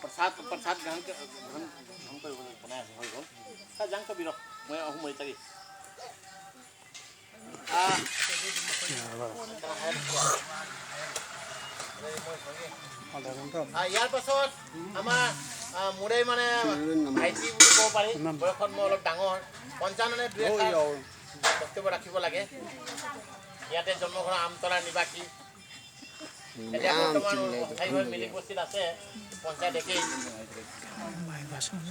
प्रसाद ग्रहण बनाया हो गल जान कबि रख मैं आहू मैं तरी ইয়াৰ পাছত আমাৰ মোৰে মানে ভাইটি বুলি ক'ব পাৰি বয়সত মই অলপ ডাঙৰ 55 নে 2 বক্তব্য ৰাখিব লাগে ইয়াতে জন্মগ্ৰহণ আমতলাৰ নিবাসী এতিয়া বৰ্তমান ঠাই হৈ মিলি উপস্থিত আছে পঞ্চায়ত একেই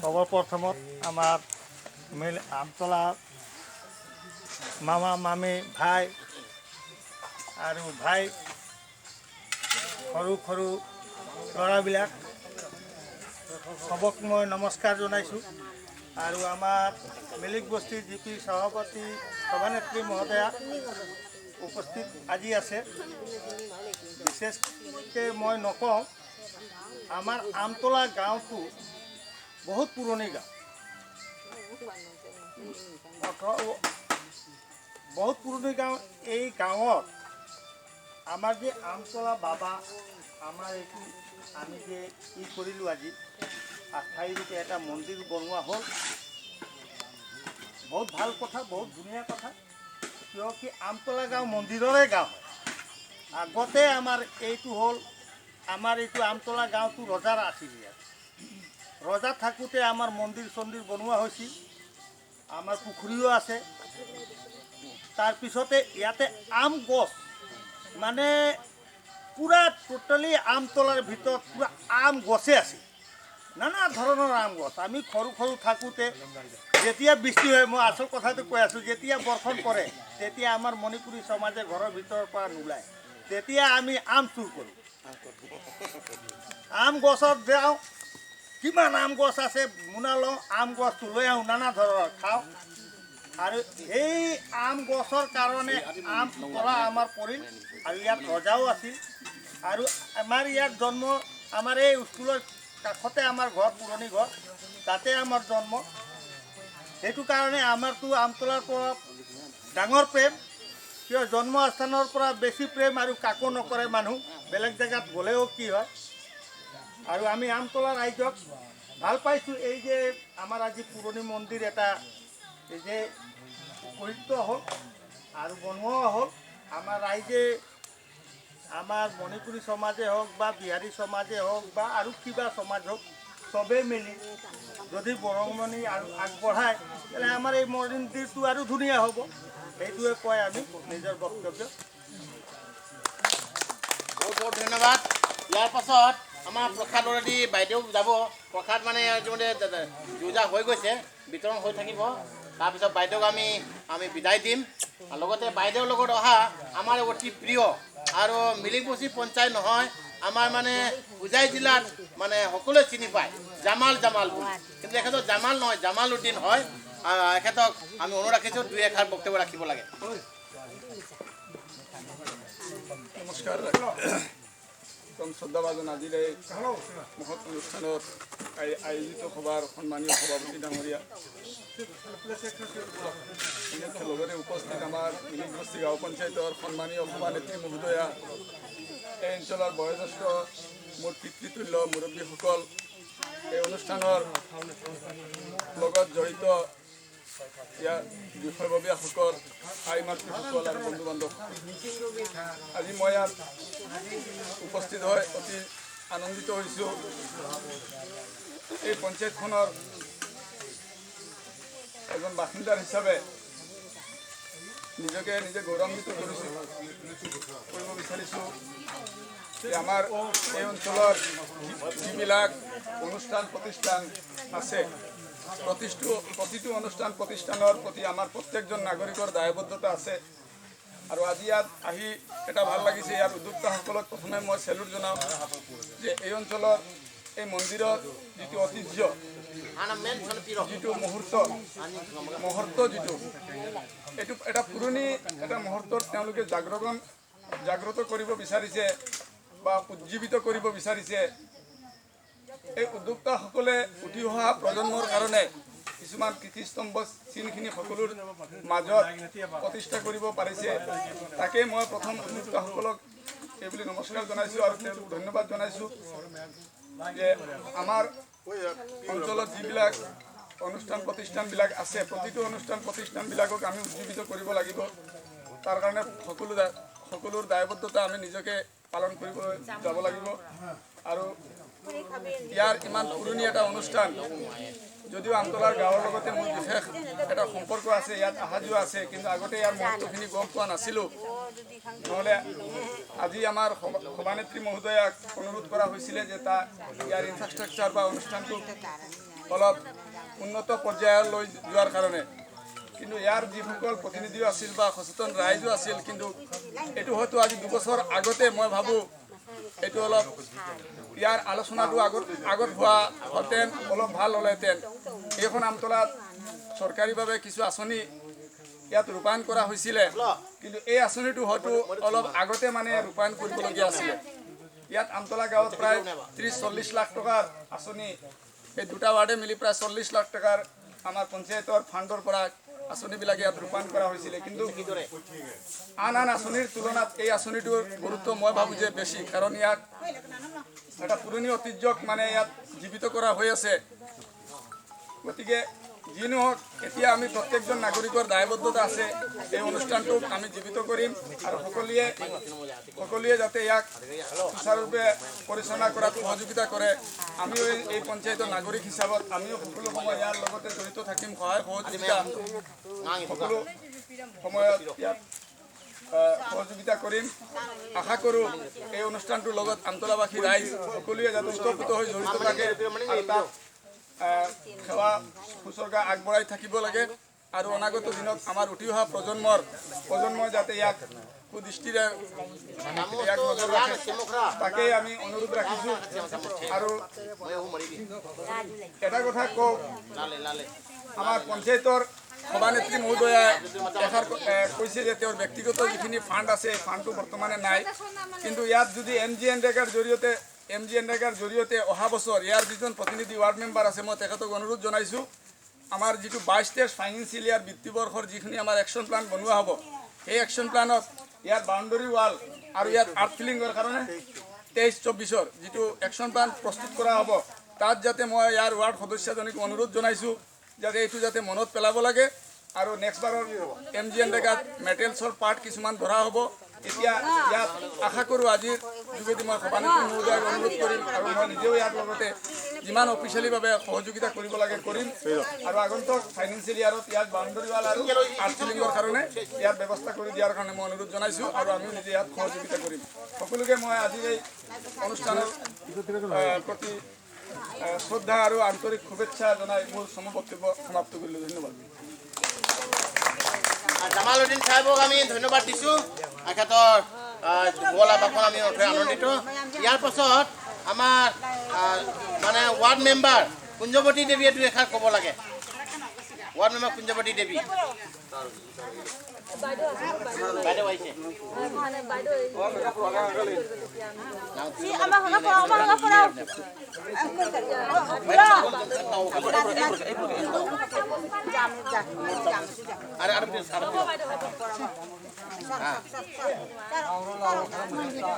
সৰ্বপ্ৰথমত আমাৰ আমতলা মামা মামী ভাই আৰু ভাই সৰু সৰু ল'ৰাবিলাক সবক মই নমস্কাৰ জনাইছোঁ। আৰু আমাৰ মিলিক বস্তিৰ জিপি সভাপতি সভানেত্ৰী মহোদয়া উপস্থিত আজি আছে। বিশেষকৈ মই নকওঁ, আমাৰ আমতলা গাঁৱটো বহুত পুৰণি গাঁও, বহুত পুৰণি গাঁও। এই গাঁৱত আমাৰ যে আমতলা বাবা, আমাৰ এইটো আমি যে কৰিলোঁ আজি 8 তাৰিখে এটা মন্দিৰ বনোৱা হ'ল। বহুত ভাল কথা, বহুত ধুনীয়া কথা। কিয় কি আমতলা গাঁও মন্দিৰৰে গাঁও হয়। আগতে আমাৰ এইটো হ'ল, আমাৰ এইটো আমতলা গাঁওটো ৰজাৰ আছিল। ইয়াত ৰজা থাকোঁতে আমাৰ মন্দিৰ চন্দিৰ বনোৱা হৈছিল। আমাৰ পুখুৰীও আছে। তাৰপিছতে ইয়াতে আম গছ, মানে পুৰা টোটেলি আমতলাৰ ভিতৰত পুৰা আম গছে আছে, নানা ধৰণৰ আম গছ। আমি সৰু সৰু থাকোঁতে যেতিয়া বৃষ্টি হয়, মই আচল কথাটো কৈ আছোঁ, যেতিয়া বৰ্ষণ কৰে তেতিয়া আমাৰ মণিপুৰী সমাজে ঘৰৰ ভিতৰৰ পৰা নোলায়, তেতিয়া আমি আম চুৰ কৰোঁ। আম গছত যাওঁ, কিমান আম গছ আছে মোনা লওঁ, আম গছটো লৈ আহোঁ, নানা ধৰণৰ খাওঁ। আৰু সেই আম গছৰ কাৰণে আম তলা আমাৰ পৰিল। আৰু ইয়াত ৰজাও আছিল। আৰু আমাৰ ইয়াত জন্ম, আমাৰ এই স্কুলৰ কাষতে আমাৰ ঘৰ, পুৰণি ঘৰ, তাতে আমাৰ জন্ম। সেইটো কাৰণে আমাৰতো আমতলাৰ পৰা ডাঙৰ প্ৰেম। কিয় জন্মস্থানৰ পৰা বেছি প্ৰেম আৰু কাকো নকৰে মানুহ, বেলেগ জেগাত গ'লেও কি হয়। আৰু আমি আমতলা ৰাইজক ভাল পাইছোঁ। এই যে আমাৰ আজি পুৰণি মন্দিৰ এটা এই যে উপযুক্ত হ'ল আৰু বনোৱা হ'ল, আমাৰ ৰাইজে, আমাৰ মণিপুৰী সমাজে হওক বা বিহাৰী সমাজে হওক বা আৰু কিবা সমাজ হওক, চবেই মিলি যদি বৰঙণি আৰু আগবঢ়ায়, তেনে আমাৰ এই মন্দিৰটো আৰু ধুনীয়া হ'ব। সেইটোৱে কয় আমি নিজৰ বক্তব্য। বহুত বহুত ধন্যবাদ। ইয়াৰ পাছত আমাৰ প্ৰসাদ অলৰেডি বাইদেউ যাব। প্ৰসাদ মানে যোজা হৈ গৈছে, বিতৰণ হৈ থাকিব। তাৰপিছত বাইদেউক আমি বিদায় দিম। লগতে বাইদেউৰ লগত অহা আমাৰ অতি প্ৰিয় আৰু মিলিকবস্তি পঞ্চায়ত নহয়, আমাৰ মানে হোজাই জিলাত মানে সকলোৱে চিনি পায় জামাল বুলি। কিন্তু এখেতৰ জামাল নহয়, জামাল উদ্দিন হয়। এখেতক আমি অনুৰোধ ৰাখিছোঁ 2-1 বক্তব্য ৰাখিব লাগে। নমস্কাৰ। কম শ্ৰদ্ধাভাজন আজিৰ এই মহৎ অনুষ্ঠানত আয়োজিত সভাৰ সন্মানীয় সভাপতি ডাঙৰীয়া, লগতে উপস্থিত আমাৰ মিলিকবস্তি গাঁও পঞ্চায়তৰ সন্মানীয় সভানেত্ৰী মহোদয়া, এই অঞ্চলৰ বয়োজ্যেষ্ঠ মোৰ পিতৃতুল্য মুৰব্বীসকল, এই অনুষ্ঠানৰ লগত জড়িত ইয়াৰ বিষয়ববীয়াসকল, আই মাতৃসকল আৰু বন্ধু বান্ধৱ, আজি মই ইয়াত উপস্থিত হৈ অতি আনন্দিত হৈছোঁ। এই পঞ্চায়তখনৰ এজন বাসিন্দাৰ হিচাপে নিজে গৌৰৱান্বিত কৰিব বিচাৰিছোঁ যে আমাৰ এই অঞ্চলৰ যিবিলাক অনুষ্ঠান প্ৰতিষ্ঠান আছে, প্ৰতিটো অনুষ্ঠান প্ৰতিষ্ঠানৰ প্ৰতি আমাৰ প্ৰত্যেকজন নাগৰিকৰ দায়বদ্ধতা আছে। আৰু আজি ইয়াত আহি এটা ভাল লাগিছে। ইয়াৰ উদ্যোক্তাসকলক প্ৰথমে মই চেলুট জনাওঁ যে এই অঞ্চলৰ এই মন্দিৰৰ যিটো ঐতিহ্য, যিটো মুহূৰ্ত যিটো এইটো এটা পুৰণি এটা মুহূৰ্তত তেওঁলোকে জাগ্ৰত কৰিব বিচাৰিছে বা উজ্জীৱিত কৰিব বিচাৰিছে। এই উদ্যোক্তাসকলে উঠি অহা প্ৰজন্মৰ কাৰণে কিছুমান কীৰ্তিস্তম্ভ চিনখিনি সকলোৰ মাজত প্ৰতিষ্ঠা কৰিব পাৰিছে। তাকে মই প্ৰথম উদ্যোক্তাসকলক এইবুলি নমস্কাৰ জনাইছোঁ আৰু তেওঁলোকক ধন্যবাদ জনাইছোঁ যে আমাৰ অঞ্চলত যিবিলাক অনুষ্ঠান প্ৰতিষ্ঠানবিলাক আছে, প্ৰতিটো অনুষ্ঠান প্ৰতিষ্ঠানবিলাকক আমি উজ্জীৱিত কৰিব লাগিব। তাৰ কাৰণে সকলোৰ দায়বদ্ধতা আমি নিজকে পালন কৰিবলৈ যাব লাগিব। আৰু ইয়াৰ ইমান পুৰণি এটা অনুষ্ঠান, যদিও আমতলাৰ গাঁৱৰ লগতে মোৰ বিশেষ এটা সম্পৰ্ক আছে, ইয়াত অহা যোৱা আছে, কিন্তু আগতে ইয়াৰ মহত্বখিনি গম পোৱা নাছিলোঁ। নহ'লে আজি আমাৰ সভানেত্ৰী মহোদয়াক অনুৰোধ কৰা হৈছিলে যে ইয়াৰ ইনফ্ৰাষ্ট্ৰাকচাৰ বা অনুষ্ঠানটো অলপ উন্নত পৰ্যায়লৈ যোৱাৰ কাৰণে। কিন্তু ইয়াৰ যিসকল প্ৰতিনিধিও আছিল বা সচেতন ৰাইজো আছিল, কিন্তু এইটো হয়তো আজি 2 বছৰ আগতে মই ভাবোঁ এইটো অলপ ইয়াৰ আলোচনাটো আগত হোৱা হেঁতেন অলপ ভাল হ'লহেঁতেন। এইখন আমতলাত চৰকাৰীভাৱে কিছু আঁচনি ইয়াত ৰূপায়ণ কৰা হৈছিলে, কিন্তু এই আঁচনিটো হয়তো অলপ আগতে মানে ৰূপায়ণ কৰিবলগীয়া আছিলে। ইয়াত আমতলা গাঁৱত প্ৰায় 30-40 লাখ টকাৰ আঁচনি, এই দুটা ৱাৰ্ডে মিলি প্ৰায় 40 লাখ টকাৰ আমাৰ পঞ্চায়তৰ ফাণ্ডৰ পৰা আঁচনিবিলাক ইয়াত ৰূপায়ণ কৰা হৈছিলে। কিন্তু আন আঁচনিৰ তুলনাত এই আঁচনিটোৰ গুৰুত্ব মই ভাবোঁ যে বেছি, কাৰণ ইয়াত এটা পুৰণি ঐতিহ্যক মানে ইয়াত জীৱিত কৰা হৈ আছে। গতিকে যি নহওক, এতিয়া আমি প্ৰত্যেকজন নাগৰিকৰ দায়বদ্ধতা আছে এই অনুষ্ঠানটোক আমি জীৱিত কৰিম আৰু সকলোৱে যাতে ইয়াক সুচাৰুৰূপে পৰিচালনা কৰাত সহযোগিতা কৰে। আমিও এই পঞ্চায়তৰ নাগৰিক হিচাপত আমিও সকলো সময় ইয়াৰ লগতে জড়িত থাকিম, সহায় সহযোগিতা সকলো সময়ত ইয়াত সহযোগিতা কৰিম। আশা কৰোঁ এই অনুষ্ঠানটোৰ লগত আমতলাবাসী ৰাইজ সকলোৱে যাতে ওতঃপ্ৰোত হৈ জড়িত থাকে আৰু তাত সেৱা শুশ্ৰূষা আগবঢ়াই থাকিব লাগে আৰু অনাগত দিনত আমাৰ উঠি অহা প্ৰজন্মই যাতে ইয়াক সুদৃষ্টিৰে ইয়াক নজৰ ৰাখে, তাকেই আমি অনুৰোধ ৰাখিছোঁ। আৰু এটা কথা কওঁ, আমাৰ পঞ্চায়তৰ সভানেত্ৰী মহোদয়াই এষাৰ কৈছে যে তেওঁৰ ব্যক্তিগত যিখিনি ফাণ্ড আছে এই ফাণ্ডটো বৰ্তমানে নাই, কিন্তু ইয়াত যদি MGNREGAৰ জৰিয়তে অহা বছৰ ইয়াৰ যিজন প্ৰতিনিধি ৱাৰ্ড মেম্বাৰ আছে মই তেখেতক অনুৰোধ জনাইছোঁ, আমাৰ যিটো 22-23 ফাইনেন্সিয়েল ইয়াৰ বৃত্তিবৰ্ষৰ যিখিনি আমাৰ একশ্যন প্লান বনোৱা হ'ব, সেই একশ্যন প্লানত ইয়াত বাউণ্ডেৰী ৱাল আৰু ইয়াত আৰ্ট ফিলিঙৰ কাৰণে 23-24 যিটো একশ্যন প্লান প্ৰস্তুত কৰা হ'ব, তাত যাতে মই ইয়াৰ ৱাৰ্ড সদস্যজনীক অনুৰোধ জনাইছোঁ যাতে এইটো যাতে মনত পেলাব লাগে আৰু নেক্সট বাৰৰ MGNREGAত মেটেৰিয়েলছৰ পাৰ্ট কিছুমান ধৰা হ'ব। এতিয়া ইয়াত আশা কৰোঁ আজিৰ যোগেদি মই সভানেত্ৰী মহোদয়াক অনুৰোধ কৰিম আৰু মই নিজেও ইয়াৰ লগতে যিমান অফিচিয়েলিভাৱে সহযোগিতা কৰিব লাগে কৰিম আৰু আগন্তুক ফাইনেন্সিয়েল ইয়াৰত ইয়াত বাউণ্ডেৰী ৱাল আৰু আৰ্ট ফিলিঙৰ কাৰণে ইয়াৰ ব্যৱস্থা কৰি দিয়াৰ কাৰণে মই অনুৰোধ জনাইছোঁ আৰু আমিও নিজে ইয়াত সহযোগিতা কৰিম। সকলোকে মই আজি এই অনুষ্ঠানৰ প্ৰতি শ্ৰদ্ধা আৰু আন্তৰিক শুভেচ্ছা জনাই মোৰ বক্তব্য সমাপ্ত কৰিলোঁ। ধন্যবাদ। জামালউদ্দিন সাহেবক আমি ধন্যবাদ দিছোঁ। তেখেতৰ যুগলাভাষণ আমি অৰ্থে আনন্দিত। ইয়াৰ পাছত আমাৰ মানে ৱাৰ্ড মেম্বাৰ কুঞ্জৱতী দেৱীয়ে দুই এষাৰ ক'ব লাগে। ৱাৰ্ড মেম্বাৰ কুঞ্জৱতী দেৱী বাইদেউ আহিছে।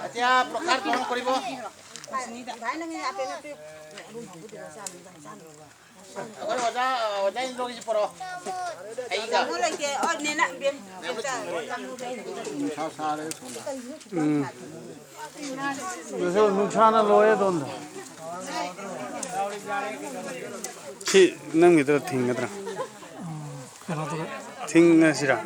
এতিয়া প্ৰসাদ গ্ৰহণ কৰিব। 누차나 로에 돈다. 치 능이들 팅거더라. 팅거시라.